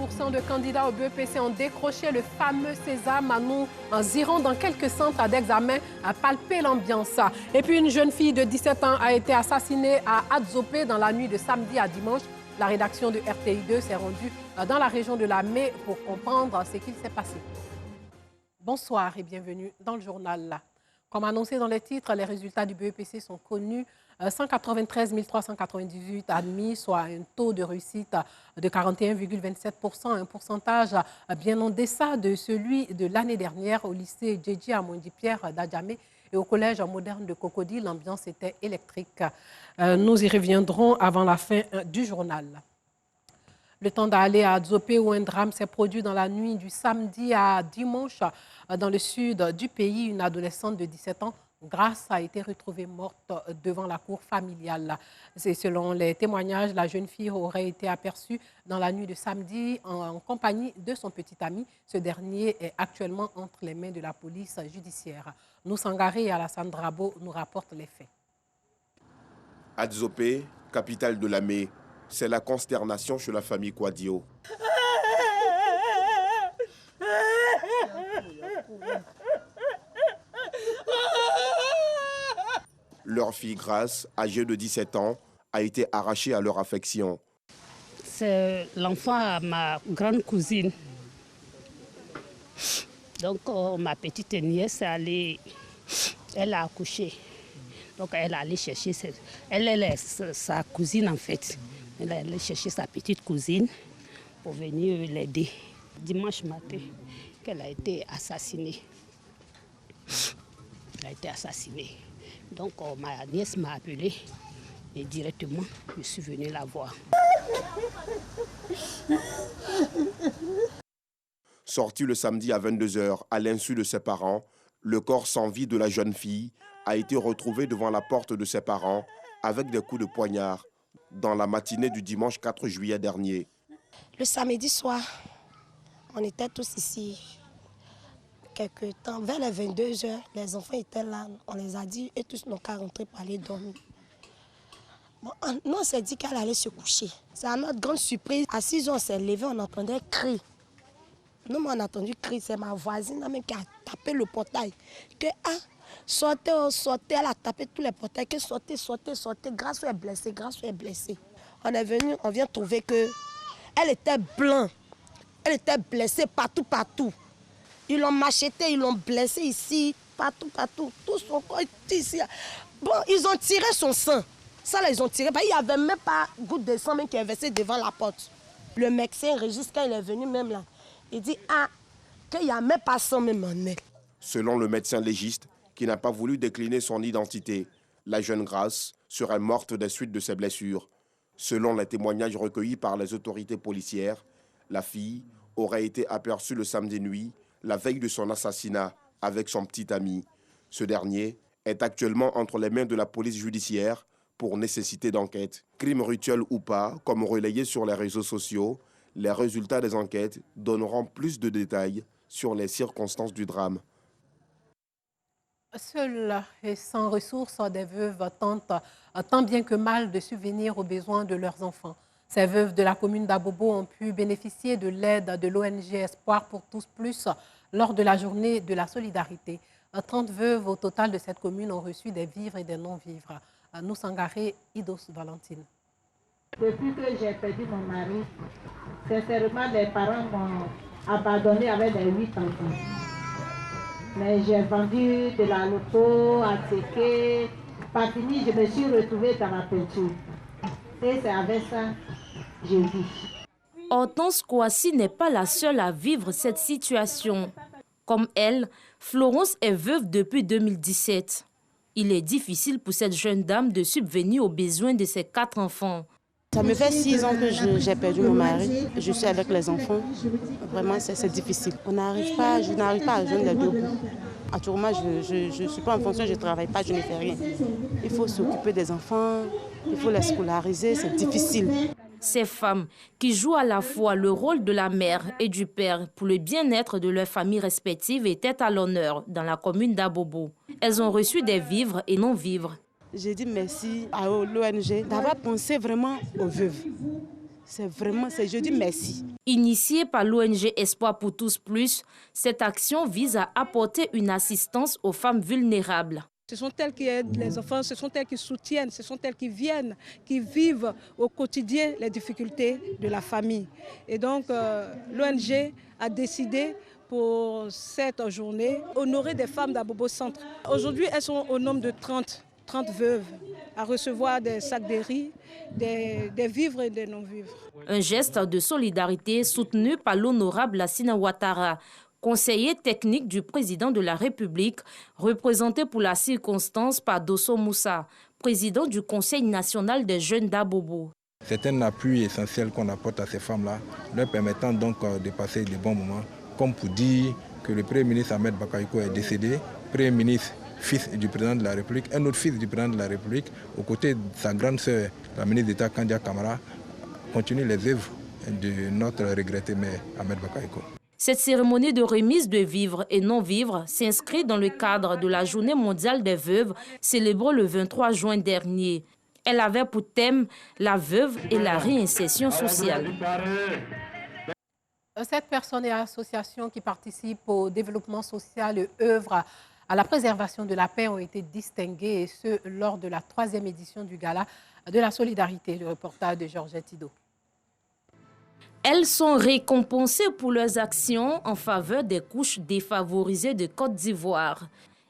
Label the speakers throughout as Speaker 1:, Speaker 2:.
Speaker 1: 40% de candidats au BEPC ont décroché le fameux sésame. Nous irons dans quelques centres d'examen à palper l'ambiance. Et puis une jeune fille de 17 ans a été assassinée à Adzopé dans la nuit de samedi à dimanche. La rédaction de RTI2 s'est rendue dans la région de la Mée pour comprendre ce qu'il s'est passé. Bonsoir et bienvenue dans le journal. Comme annoncé dans les titres, les résultats du BEPC sont connus. 193 398 admis, soit un taux de réussite de 41,27%, un pourcentage bien en deçà de celui de l'année dernière au lycée Djedji Amondi Pierre d'Adjamé et au collège moderne de Cocody. L'ambiance était électrique. Nous y reviendrons avant la fin du journal. Le temps d'aller à Adzopé où un drame s'est produit dans la nuit du samedi à dimanche dans le sud du pays. Une adolescente de 17 ans, Grâce, a été retrouvée morte devant la cour familiale. Selon les témoignages, la jeune fille aurait été aperçue dans la nuit de samedi en compagnie de son petit ami. Ce dernier est actuellement entre les mains de la police judiciaire. Noussangari et Alassane Drabo nous rapportent les faits.
Speaker 2: Adzopé, capitale de la Mée, c'est la consternation chez la famille Kouadio. Leur fille Grâce, âgée de 17 ans, a été arrachée à leur affection.
Speaker 3: C'est l'enfant à ma grande cousine. Donc ma petite nièce, elle a accouché. Donc elle est allée chercher, elle est sa cousine en fait. Elle est allée chercher sa petite cousine pour venir l'aider. Dimanche matin, qu'elle a été assassinée. Elle a été assassinée. Donc ma nièce m'a appelée et directement je suis venue la voir.
Speaker 2: Sorti le samedi à 22 h à l'insu de ses parents, le corps sans vie de la jeune fille a été retrouvé devant la porte de ses parents avec des coups de poignard dans la matinée du dimanche 4 juillet dernier.
Speaker 4: Le samedi soir, on était tous ici. Quelque temps, vers les 22 h, les enfants étaient là, on les a dit et tous n'ont qu'à rentrer pour aller dormir. Bon, nous, on s'est dit qu'elle allait se coucher. C'est à notre grande surprise. À 6 h, on s'est levé, on entendait cri. Nous, on a entendu cri, c'est ma voisine même qui a tapé le portail. Que, sortez, sortez, elle a tapé tous les portails, que sortez, sortez, sortez, Grâce est blessée, Grâce est blessée. On est venu, on vient trouver qu'elle était blanche, elle était blessée partout, partout. Ils l'ont macheté, ils l'ont blessé ici, partout, partout. Tout son corps est ici. Bon, ils ont tiré son sang. Ça, là, ils ont tiré. Il n'y avait même pas goutte de sang même qui est versé devant la porte. Le médecin Régis, quand il est venu même là, il dit qu'il n'y a même pas sang même en elle.
Speaker 2: Selon le médecin légiste, qui n'a pas voulu décliner son identité, la jeune Grâce serait morte des suites de ses blessures. Selon les témoignages recueillis par les autorités policières, la fille aurait été aperçue le samedi nuit, la veille de son assassinat, avec son petit ami. Ce dernier est actuellement entre les mains de la police judiciaire pour nécessité d'enquête. Crime rituel ou pas, comme relayé sur les réseaux sociaux, les résultats des enquêtes donneront plus de détails sur les circonstances du drame.
Speaker 1: Seules et sans ressources, des veuves tentent tant bien que mal de subvenir aux besoins de leurs enfants. Ces veuves de la commune d'Abobo ont pu bénéficier de l'aide de l'ONG Espoir pour tous plus lors de la journée de la solidarité. 30 veuves au total de cette commune ont reçu des vivres et des non-vivres. Noussangari, Idos Valentine.
Speaker 5: Depuis que j'ai perdu mon mari, sincèrement, les parents m'ont abandonné avec les 8 enfants. Mais j'ai vendu de la loto, à Tseke. Pas fini, je me suis retrouvée dans ma peinture. Et c'est avec ça que j'ai vu.
Speaker 6: Hortense Kouassi n'est pas la seule à vivre cette situation. Comme elle, Florence est veuve depuis 2017. Il est difficile pour cette jeune dame de subvenir aux besoins de ses 4 enfants.
Speaker 7: Ça me fait 6 ans que j'ai perdu mon mari. Je suis avec les enfants. Vraiment, c'est difficile. Je n'arrive pas à joindre les deux bouts. Actuellement, je ne suis pas en fonction, je ne travaille pas, je ne fais rien. Il faut s'occuper des enfants, il faut les scolariser, c'est difficile.
Speaker 6: Ces femmes qui jouent à la fois le rôle de la mère et du père pour le bien-être de leurs familles respectives étaient à l'honneur dans la commune d'Abobo. Elles ont reçu des vivres et non-vivres.
Speaker 7: J'ai dit merci à l'ONG d'avoir pensé vraiment aux veuves. je dis merci.
Speaker 6: Initiée par l'ONG Espoir pour tous plus, cette action vise à apporter une assistance aux femmes vulnérables.
Speaker 8: Ce sont elles qui aident les enfants, ce sont elles qui soutiennent, ce sont elles qui viennent, qui vivent au quotidien les difficultés de la famille. Et donc l'ONG a décidé pour cette journée honorer des femmes d'Abobo Centre. Aujourd'hui, elles sont au nombre de 30 veuves à recevoir des sacs de riz, des vivres et des non-vivres.
Speaker 6: Un geste de solidarité soutenu par l'honorable Lassina Ouattara, conseiller technique du président de la République, représenté pour la circonstance par Dosso Moussa, président du Conseil national des jeunes d'Abobo.
Speaker 9: C'est un appui essentiel qu'on apporte à ces femmes-là, leur permettant donc de passer de bons moments, comme pour dire que le Premier ministre Ahmed Bakayoko est décédé, Premier ministre fils du président de la République, un autre fils du président de la République, aux côtés de sa grande sœur, la ministre d'État Kandia Kamara, continue les œuvres de notre regretté maire Ahmed Bakayoko.
Speaker 6: Cette cérémonie de remise de vivres et non-vivres s'inscrit dans le cadre de la Journée mondiale des veuves célébrée le 23 juin dernier. Elle avait pour thème la veuve et la réinsertion sociale.
Speaker 1: 7 personnes et associations qui participent au développement social et œuvrent à la préservation de la paix ont été distinguées, et ce, lors de la 3e édition du Gala de la solidarité. Le reportage de Georgette Ido.
Speaker 6: Elles sont récompensées pour leurs actions en faveur des couches défavorisées de Côte d'Ivoire.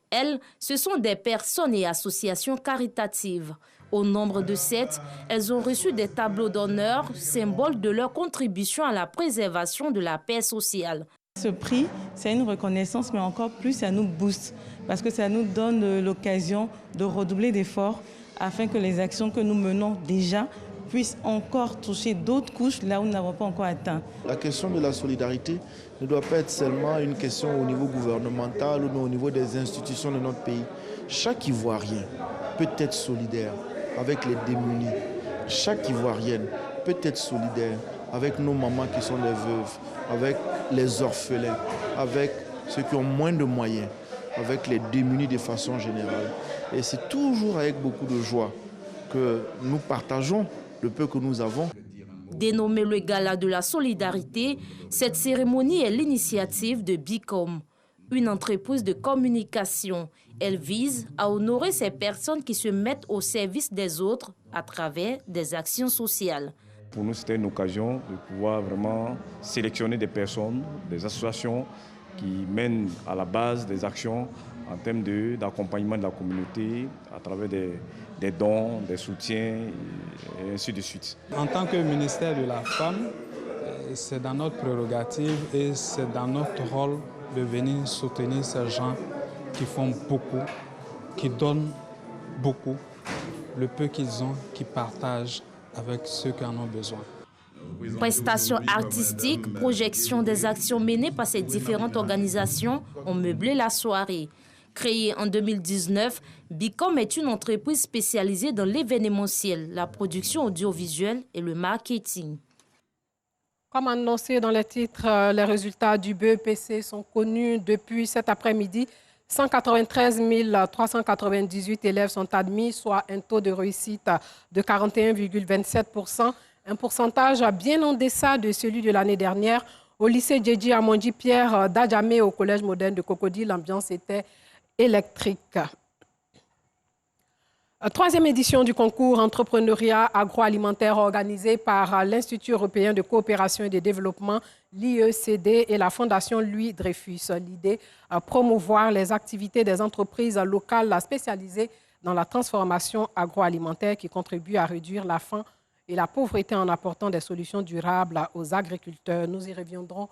Speaker 6: Elles, ce sont des personnes et associations caritatives. Au nombre de 7, elles ont reçu des tableaux d'honneur, symbole de leur contribution à la préservation de la paix sociale.
Speaker 10: Ce prix, c'est une reconnaissance, mais encore plus, ça nous booste, parce que ça nous donne l'occasion de redoubler d'efforts afin que les actions que nous menons déjà puissent encore toucher d'autres couches là où nous n'avons pas encore atteint.
Speaker 11: La question de la solidarité ne doit pas être seulement une question au niveau gouvernemental ou au niveau des institutions de notre pays. Chaque Ivoirien peut être solidaire avec les démunis. Chaque Ivoirienne peut être solidaire avec nos mamans qui sont les veuves, avec les orphelins, avec ceux qui ont moins de moyens, avec les démunis de façon générale. Et c'est toujours avec beaucoup de joie que nous partageons le peu que nous avons.
Speaker 6: Dénommé le Gala de la solidarité, cette cérémonie est l'initiative de Bicom, une entreprise de communication. Elle vise à honorer ces personnes qui se mettent au service des autres à travers des actions sociales.
Speaker 12: Pour nous, c'était une occasion de pouvoir vraiment sélectionner des personnes, des associations qui mènent à la base des actions en termes d'accompagnement de la communauté à travers des dons, des soutiens et ainsi de suite.
Speaker 13: En tant que ministère de la Femme, c'est dans notre prérogative et c'est dans notre rôle de venir soutenir ces gens qui font beaucoup, qui donnent beaucoup, le peu qu'ils ont, qui partagent avec ceux qui en ont besoin.
Speaker 6: Prestations artistiques, projection des actions menées par ces différentes organisations ont meublé la soirée. Créée en 2019, Bicom est une entreprise spécialisée dans l'événementiel, la production audiovisuelle et le marketing.
Speaker 1: Comme annoncé dans les titres, les résultats du BEPC sont connus depuis cet après-midi. 193 398 élèves sont admis, soit un taux de réussite de 41,27%, un pourcentage bien en deçà de celui de l'année dernière. Au lycée Djedji Amondi Pierre d'Adjamé, au collège moderne de Cocody, l'ambiance était électrique. 3e édition du concours entrepreneuriat agroalimentaire organisé par l'Institut européen de coopération et de développement, l'IECD, et la Fondation Louis Dreyfus. L'idée, promouvoir les activités des entreprises locales spécialisées dans la transformation agroalimentaire qui contribuent à réduire la faim et la pauvreté en apportant des solutions durables aux agriculteurs. Nous y reviendrons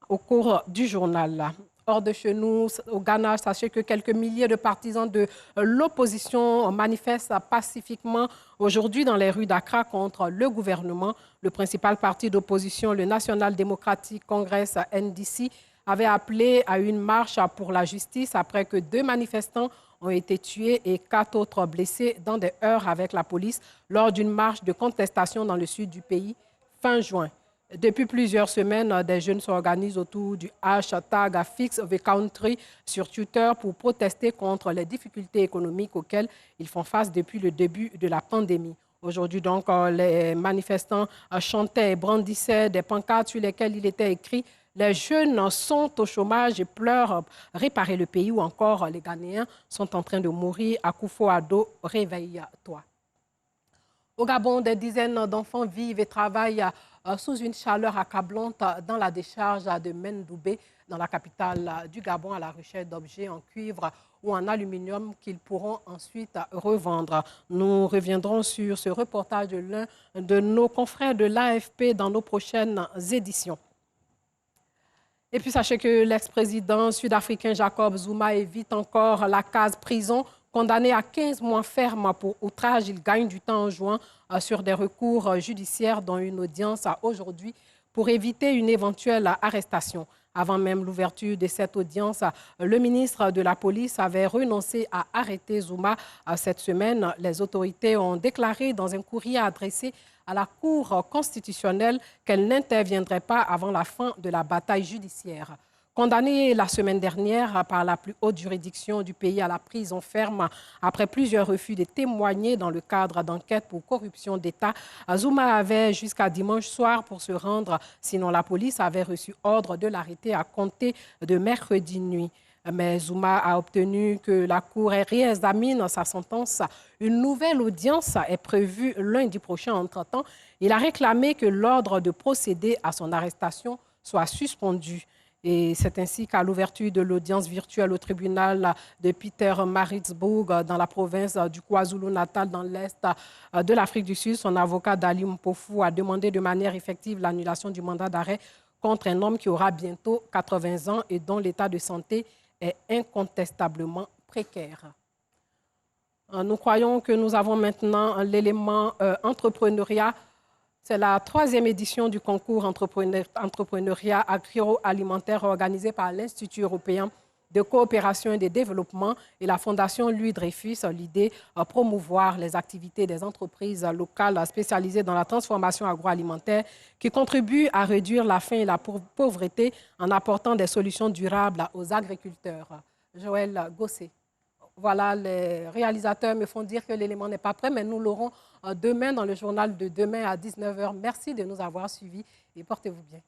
Speaker 1: au cours du journal. Hors de chez nous, au Ghana, sachez que quelques milliers de partisans de l'opposition manifestent pacifiquement aujourd'hui dans les rues d'Accra contre le gouvernement. Le principal parti d'opposition, le National Democratic Congress, NDC, avait appelé à une marche pour la justice après que 2 manifestants ont été tués et 4 autres blessés dans des heurts avec la police lors d'une marche de contestation dans le sud du pays fin juin. Depuis plusieurs semaines, des jeunes s'organisent autour du hashtag #FixTheCountry sur Twitter pour protester contre les difficultés économiques auxquelles ils font face depuis le début de la pandémie. Aujourd'hui, donc, les manifestants chantaient et brandissaient des pancartes sur lesquelles il était écrit « Les jeunes sont au chômage et pleurent, réparer le pays » ou encore « Les Ghanéens sont en train de mourir, Akufo-Addo, réveille-toi ». Au Gabon, des dizaines d'enfants vivent et travaillent sous une chaleur accablante dans la décharge de Mendoubé, dans la capitale du Gabon, à la recherche d'objets en cuivre ou en aluminium qu'ils pourront ensuite revendre. Nous reviendrons sur ce reportage de l'un de nos confrères de l'AFP dans nos prochaines éditions. Et puis sachez que l'ex-président sud-africain Jacob Zuma évite encore la case prison. Condamné à 15 mois ferme pour outrage, il gagne du temps en jouant sur des recours judiciaires dont une audience aujourd'hui pour éviter une éventuelle arrestation. Avant même l'ouverture de cette audience, le ministre de la Police avait renoncé à arrêter Zuma cette semaine. Les autorités ont déclaré dans un courrier adressé à la Cour constitutionnelle qu'elles n'interviendraient pas avant la fin de la bataille judiciaire. Condamné la semaine dernière par la plus haute juridiction du pays à la prison ferme après plusieurs refus de témoigner dans le cadre d'enquêtes pour corruption d'État, Zuma avait jusqu'à dimanche soir pour se rendre, sinon la police avait reçu ordre de l'arrêter à compter de mercredi nuit. Mais Zuma a obtenu que la Cour réexamine sa sentence. Une nouvelle audience est prévue lundi prochain. Entre-temps, il a réclamé que l'ordre de procéder à son arrestation soit suspendu. Et c'est ainsi qu'à l'ouverture de l'audience virtuelle au tribunal de Pietermaritzburg dans la province du KwaZulu-Natal dans l'est de l'Afrique du Sud, son avocat Dali Mpofu a demandé de manière effective l'annulation du mandat d'arrêt contre un homme qui aura bientôt 80 ans et dont l'état de santé est incontestablement précaire. Nous croyons que nous avons maintenant l'élément entrepreneuriat. C'est la 3e édition du concours entrepreneuriat agroalimentaire organisé par l'Institut européen de coopération et de développement et la Fondation Louis Dreyfus. L'idée, promouvoir les activités des entreprises locales spécialisées dans la transformation agroalimentaire qui contribuent à réduire la faim et la pauvreté en apportant des solutions durables aux agriculteurs. Joël Gossé. Voilà, les réalisateurs me font dire que l'élément n'est pas prêt, mais nous l'aurons demain dans le journal de demain à 19 h. Merci de nous avoir suivis et portez-vous bien.